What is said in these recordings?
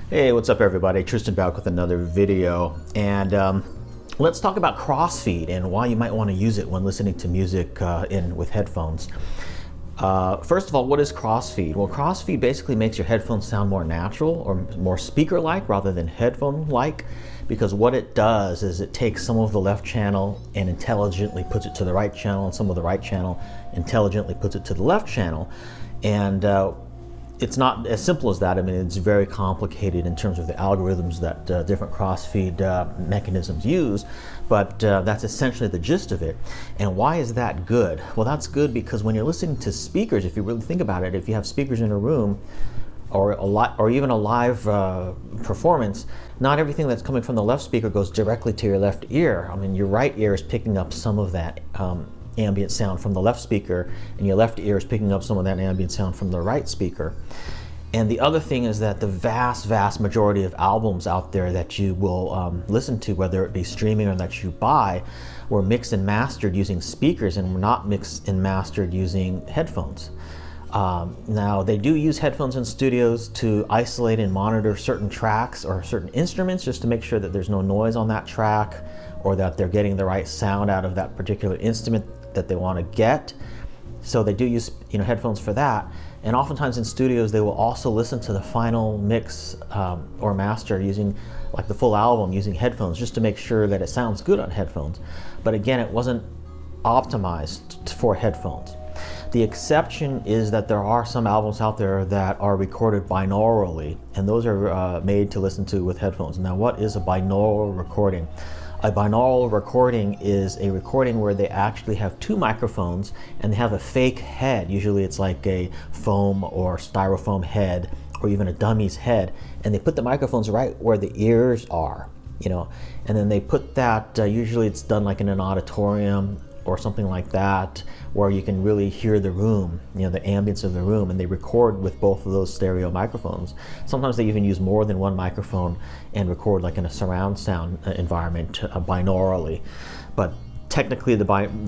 Hey, what's up everybody? Tristan back with another video, and let's talk about Crossfeed and why you might want to use it when listening to music with headphones. First of all, what is Crossfeed? Well, Crossfeed basically makes your headphones sound more natural or more speaker-like rather than headphone-like, because what it does is it takes some of the left channel and intelligently puts it to the right channel, and some of the right channel intelligently puts it to the left channel. And it's not as simple as that. I mean, it's very complicated in terms of the algorithms that different Crossfeed mechanisms use, but that's essentially the gist of it. And why is that good? Well, that's good because when you're listening to speakers, if you really think about it, if you have speakers in a room or even a live performance, not everything that's coming from the left speaker goes directly to your left ear. I mean, your right ear is picking up some of that ambient sound from the left speaker, and your left ear is picking up some of that ambient sound from the right speaker. And the other thing is that the vast majority of albums out there that you will listen to, whether it be streaming or that you buy, were mixed and mastered using speakers and were not mixed and mastered using headphones. Now, they do use headphones in studios to isolate and monitor certain tracks or certain instruments just to make sure that there's no noise on that track, or that they're getting the right sound out of that particular instrument that they want to get. So they do use headphones for that. And oftentimes in studios they will also listen to the final mix or master using like the full album using headphones, just to make sure that it sounds good on headphones. But again, it wasn't optimized for headphones. The exception is that there are some albums out there that are recorded binaurally, and those are made to listen to with headphones. Now, what is a binaural recording? A binaural recording is a recording where they actually have two microphones and they have a fake head. Usually it's like a foam or styrofoam head or even a dummy's head, and they put the microphones right where the ears are, and then they put that, usually it's done like in an auditorium or something like that, where you can really hear the room, the ambience of the room, and they record with both of those stereo microphones. Sometimes they even use more than one microphone and record like in a surround sound environment binaurally. But technically the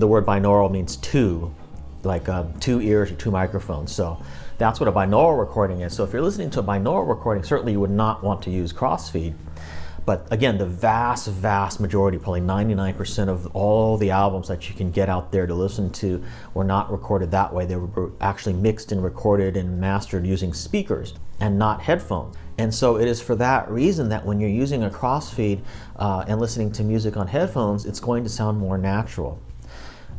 word binaural means two, like two ears or two microphones. So that's what a binaural recording is. So if you're listening to a binaural recording, certainly you would not want to use Crossfeed. But again, the vast majority, probably 99% of all the albums that you can get out there to listen to were not recorded that way. They were actually mixed and recorded and mastered using speakers and not headphones. And so it is for that reason that when you're using a Crossfeed and listening to music on headphones, it's going to sound more natural.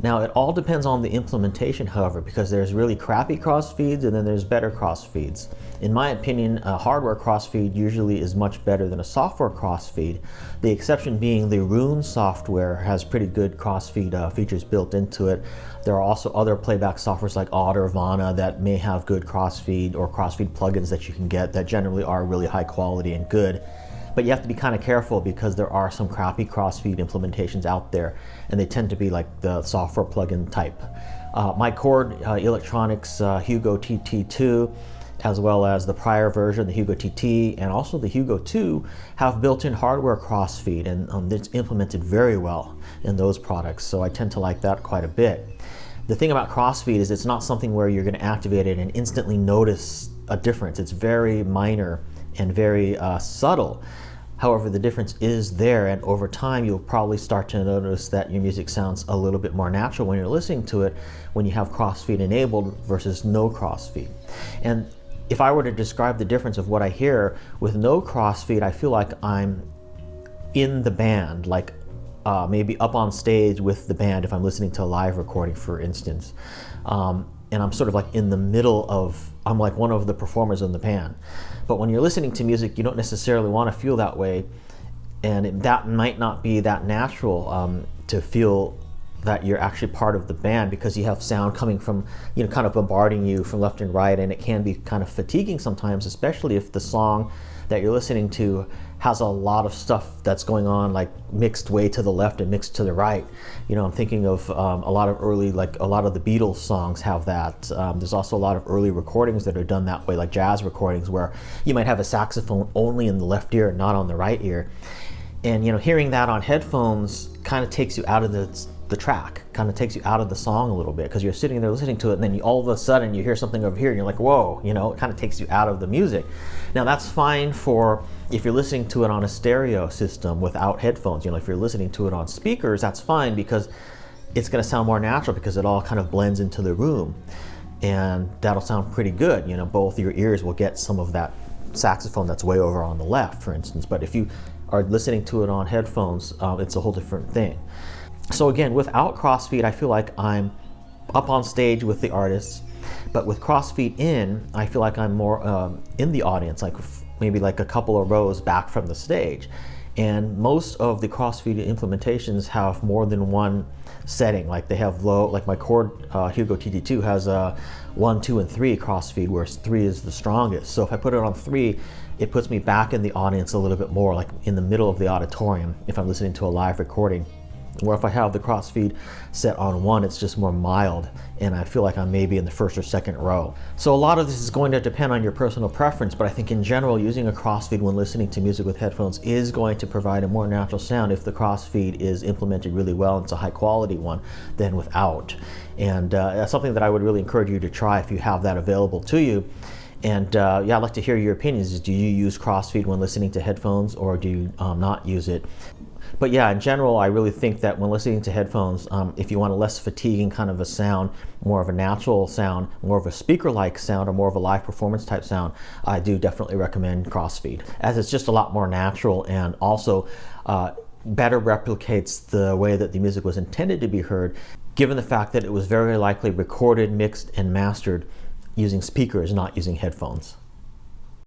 Now, it all depends on the implementation, however, because there's really crappy Crossfeeds and then there's better Crossfeeds. In my opinion, a hardware Crossfeed usually is much better than a software Crossfeed. The exception being the Roon software has pretty good Crossfeed features built into it. There are also other playback softwares like Audirvana that may have good Crossfeed or Crossfeed plugins that you can get that generally are really high quality and good. But you have to be kind of careful because there are some crappy Crossfeed implementations out there, and they tend to be like the software plugin type. My Chord Electronics Hugo TT2, as well as the prior version, the Hugo TT, and also the Hugo 2 have built-in hardware Crossfeed, and it's implemented very well in those products, so I tend to like that quite a bit. The thing about Crossfeed is it's not something where you're going to activate it and instantly notice a difference. It's very minor and very subtle. However, the difference is there, and over time you'll probably start to notice that your music sounds a little bit more natural when you're listening to it when you have Crossfeed enabled versus no Crossfeed. And if I were to describe the difference of what I hear with no Crossfeed, I feel like I'm in the band, like maybe up on stage with the band if I'm listening to a live recording, for instance. And I'm sort of like in the middle of, I'm like one of the performers in the band. But when you're listening to music, you don't necessarily want to feel that way, and that might not be that natural to feel that you're actually part of the band, because you have sound coming from, kind of bombarding you from left and right, and it can be kind of fatiguing sometimes, especially if the song that you're listening to has a lot of stuff that's going on, like mixed way to the left and mixed to the right. I'm thinking of a lot of early, like a lot of the Beatles songs have that. There's also a lot of early recordings that are done that way, like jazz recordings, where you might have a saxophone only in the left ear, not on the right ear. And hearing that on headphones kind of takes you out of the track, kind of takes you out of the song a little bit, because you're sitting there listening to it, and then all of a sudden you hear something over here and you're like, whoa, you know, it kind of takes you out of the music. Now that's fine for if you're listening to it on a stereo system without headphones. You know, if you're listening to it on speakers, that's fine, because it's going to sound more natural, because it all kind of blends into the room, and that'll sound pretty good. You know, both your ears will get some of that saxophone that's way over on the left, for instance. But if you are listening to it on headphones, it's a whole different thing. So again, without Crossfeed, I feel like I'm up on stage with the artists, but with Crossfeed in, I feel like I'm more in the audience, like maybe like a couple of rows back from the stage. And most of the Crossfeed implementations have more than one setting. Like they have low, like my Chord Hugo TT2 has a 1, 2, and 3 Crossfeed, where 3 is the strongest. So if I put it on 3, it puts me back in the audience a little bit more, like in the middle of the auditorium if I'm listening to a live recording. Or if I have the Crossfeed set on 1, it's just more mild, and I feel like I'm maybe in the first or second row. So a lot of this is going to depend on your personal preference, but I think in general, using a Crossfeed when listening to music with headphones is going to provide a more natural sound if the Crossfeed is implemented really well and it's a high quality one than without. And that's something that I would really encourage you to try if you have that available to you. And yeah, I'd like to hear your opinions. Do you use Crossfeed when listening to headphones, or do you not use it? But yeah, in general, I really think that when listening to headphones, if you want a less fatiguing kind of a sound, more of a natural sound, more of a speaker-like sound, or more of a live performance type sound, I do definitely recommend Crossfeed, as it's just a lot more natural, and also better replicates the way that the music was intended to be heard, given the fact that it was very likely recorded, mixed, and mastered using speakers, not using headphones.